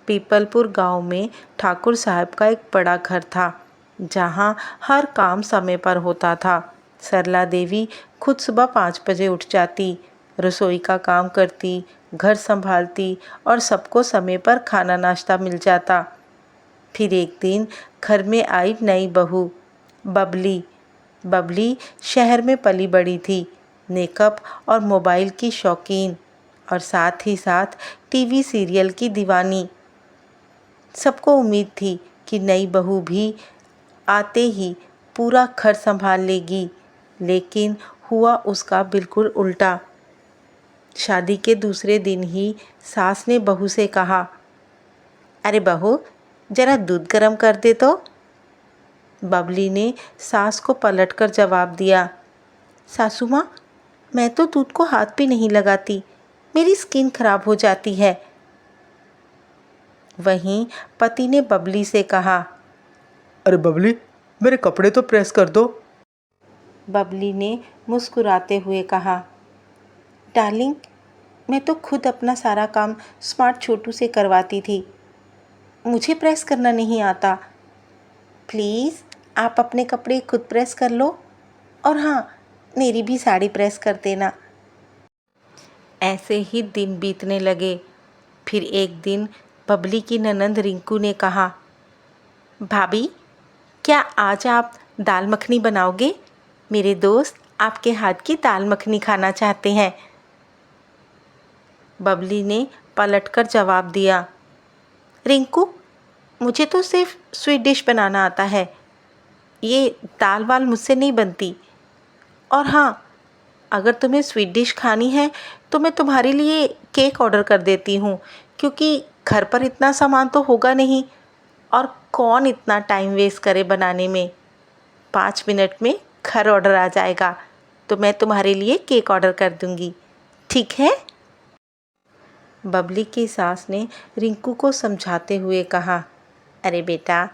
पीपलपुर गांव में ठाकुर साहब का एक बड़ा घर था जहां हर काम समय पर होता था। सरला देवी खुद सुबह 5 बजे उठ जाती, रसोई का काम करती, घर संभालती और सबको समय पर खाना नाश्ता मिल जाता। फिर एक दिन घर में आई नई बहू बबली। बबली शहर में पली बड़ी थी, मेकअप और मोबाइल की शौकीन और साथ ही साथ टीवी सीरियल की दीवानी। सबको उम्मीद थी कि नई बहू भी आते ही पूरा घर संभाल लेगी, लेकिन हुआ उसका बिल्कुल उल्टा। शादी के दूसरे दिन ही सास ने बहू से कहा, अरे बहू, जरा दूध गर्म कर दे तो। बबली ने सास को पलटकर जवाब दिया, सासू माँ, मैं तो दूध को हाथ भी नहीं लगाती, मेरी स्किन खराब हो जाती है। वहीं पति ने बबली से कहा, अरे बबली, मेरे कपड़े तो प्रेस कर दो। बबली ने मुस्कुराते हुए कहा, डार्लिंग, मैं तो खुद अपना सारा काम स्मार्ट छोटू से करवाती थी, मुझे प्रेस करना नहीं आता। प्लीज़ आप अपने कपड़े खुद प्रेस कर लो और हाँ, मेरी भी साड़ी प्रेस कर देना। ऐसे ही दिन बीतने लगे। फिर एक दिन बबली की ननंद रिंकू ने कहा, भाभी, क्या आज आप दाल मखनी बनाओगे? मेरे दोस्त आपके हाथ की दाल मखनी खाना चाहते हैं। बबली ने पलटकर जवाब दिया, रिंकू, मुझे तो सिर्फ स्वीट डिश बनाना आता है, ये दाल वाल मुझसे नहीं बनती। और हाँ, अगर तुम्हें स्वीट डिश खानी है तो मैं तुम्हारे लिए केक ऑर्डर कर देती हूँ, क्योंकि घर पर इतना सामान तो होगा नहीं और कौन इतना टाइम वेस्ट करे बनाने में। 5 मिनट में घर ऑर्डर आ जाएगा, तो मैं तुम्हारे लिए केक ऑर्डर कर दूँगी, ठीक है? बबली की सास ने रिंकू को समझाते हुए कहा, अरे बेटा,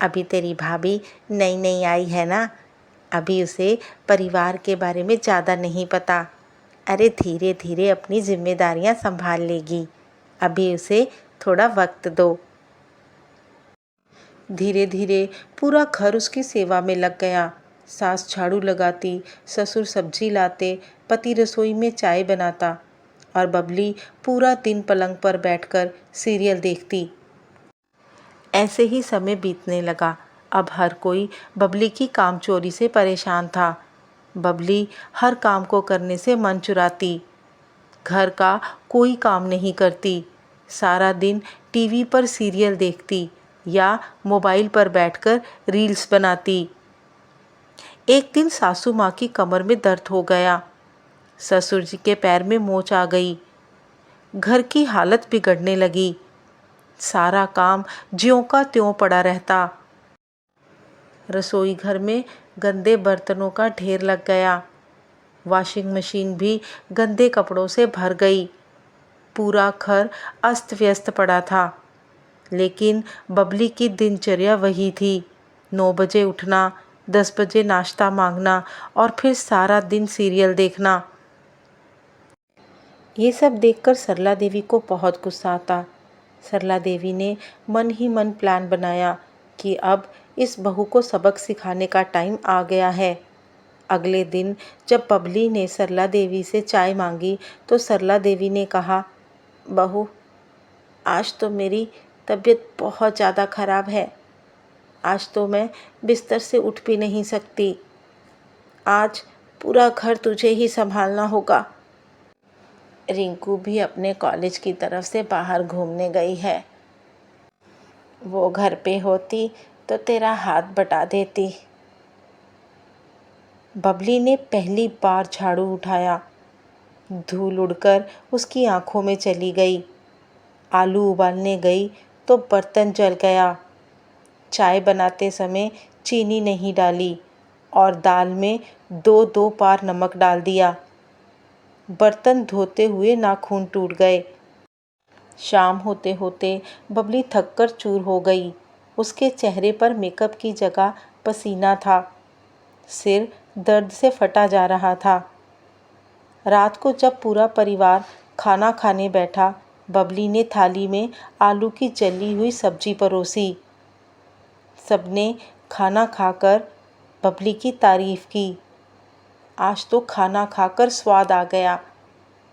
अभी तेरी भाभी नई नई आई है ना, अभी उसे परिवार के बारे में ज़्यादा नहीं पता। अरे धीरे धीरे अपनी जिम्मेदारियां संभाल लेगी, अभी उसे थोड़ा वक्त दो। धीरे धीरे पूरा घर उसकी सेवा में लग गया। सास झाड़ू लगाती, ससुर सब्जी लाते, पति रसोई में चाय बनाता और बबली पूरा दिन पलंग पर बैठकर सीरियल देखती। ऐसे ही समय बीतने लगा। अब हर कोई बबली की कामचोरी से परेशान था। बबली हर काम को करने से मन चुराती, घर का कोई काम नहीं करती, सारा दिन टीवी पर सीरियल देखती या मोबाइल पर बैठकर रील्स बनाती। एक दिन सासू माँ की कमर में दर्द हो गया, ससुर जी के पैर में मोच आ गई, घर की हालत बिगड़ने लगी, सारा काम ज्यों का त्यों पड़ा रहता। रसोई घर में गंदे बर्तनों का ढेर लग गया, वॉशिंग मशीन भी गंदे कपड़ों से भर गई, पूरा घर अस्त व्यस्त पड़ा था। लेकिन बबली की दिनचर्या वही थी, 9 बजे उठना, 10 बजे नाश्ता मांगना और फिर सारा दिन सीरियल देखना। ये सब देखकर सरला देवी को बहुत गुस्सा आता। सरला देवी ने मन ही मन प्लान बनाया कि अब इस बहू को सबक सिखाने का टाइम आ गया है। अगले दिन जब बबली ने सरला देवी से चाय मांगी तो सरला देवी ने कहा, बहू, आज तो मेरी तबीयत बहुत ज़्यादा ख़राब है, आज तो मैं बिस्तर से उठ भी नहीं सकती, आज पूरा घर तुझे ही संभालना होगा। रिंकू भी अपने कॉलेज की तरफ से बाहर घूमने गई है, वो घर पे होती तो तेरा हाथ बटा देती। बबली ने पहली बार झाड़ू उठाया, धूल उड़कर उसकी आंखों में चली गई। आलू उबालने गई तो बर्तन जल गया, चाय बनाते समय चीनी नहीं डाली और दाल में 2-2 बार नमक डाल दिया। बर्तन धोते हुए नाखून टूट गए। शाम होते होते बबली थककर चूर हो गई, उसके चेहरे पर मेकअप की जगह पसीना था, सिर दर्द से फटा जा रहा था। रात को जब पूरा परिवार खाना खाने बैठा बबली ने थाली में आलू की जली हुई सब्जी परोसी। सबने खाना खाकर बबली की तारीफ की। आज तो खाना खाकर स्वाद आ गया।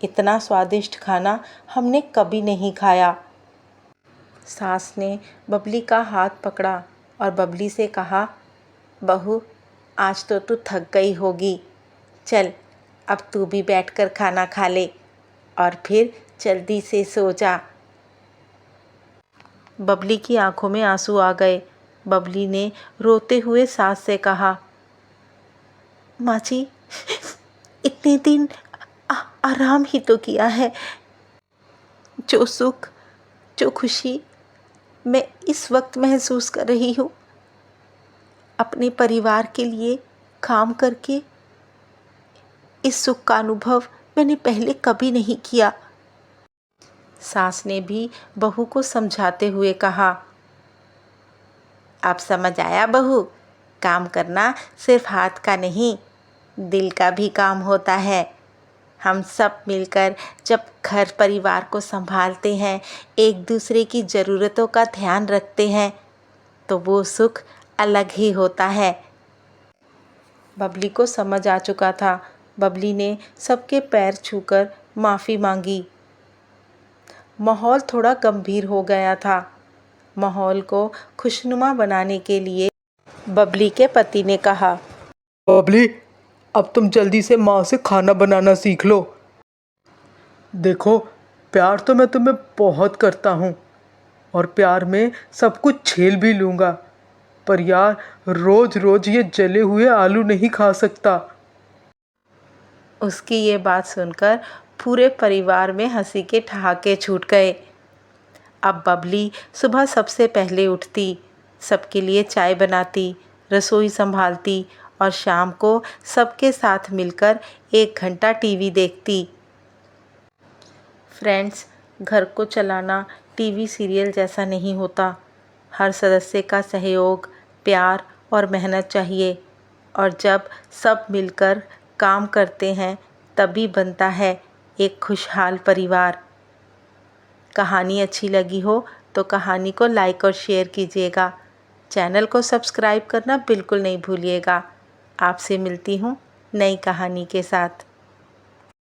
इतना स्वादिष्ट खाना हमने कभी नहीं खाया। सास ने बबली का हाथ पकड़ा और बबली से कहा, बहू, आज तो तू थक गई होगी। चल, अब तू भी बैठकर खाना खा ले और फिर जल्दी से सो जा। बबली की आंखों में आंसू आ गए। बबली ने रोते हुए सास से कहा, माँ जी, इतने दिन आराम ही तो किया है। जो सुख, जो खुशी मैं इस वक्त महसूस कर रही हूँ, अपने परिवार के लिए काम करके इस सुख का अनुभव मैंने पहले कभी नहीं किया। सास ने भी बहू को समझाते हुए कहा, अब समझ आया बहू, काम करना सिर्फ हाथ का नहीं, दिल का भी काम होता है। हम सब मिलकर जब घर परिवार को संभालते हैं, एक दूसरे की ज़रूरतों का ध्यान रखते हैं, तो वो सुख अलग ही होता है। बबली को समझ आ चुका था। बबली ने सबके पैर छूकर माफ़ी मांगी। माहौल थोड़ा गंभीर हो गया था। माहौल को खुशनुमा बनाने के लिए बबली के पति ने कहा, बबली, अब तुम जल्दी से माँ से खाना बनाना सीख लो। देखो, प्यार तो मैं तुम्हें बहुत करता हूँ और प्यार में सब कुछ झेल भी लूँगा, पर यार रोज़ रोज़ ये जले हुए आलू नहीं खा सकता। उसकी ये बात सुनकर पूरे परिवार में हंसी के ठहाके छूट गए। अब बबली सुबह सबसे पहले उठती, सबके लिए चाय बनाती, रसोई संभालती और शाम को सबके साथ मिलकर 1 घंटा टीवी देखती। फ्रेंड्स, घर को चलाना टीवी सीरियल जैसा नहीं होता। हर सदस्य का सहयोग, प्यार और मेहनत चाहिए, और जब सब मिलकर काम करते हैं तभी बनता है एक खुशहाल परिवार। कहानी अच्छी लगी हो तो कहानी को लाइक और शेयर कीजिएगा। चैनल को सब्सक्राइब करना बिल्कुल नहीं भूलिएगा। आपसे मिलती हूँ नई कहानी के साथ।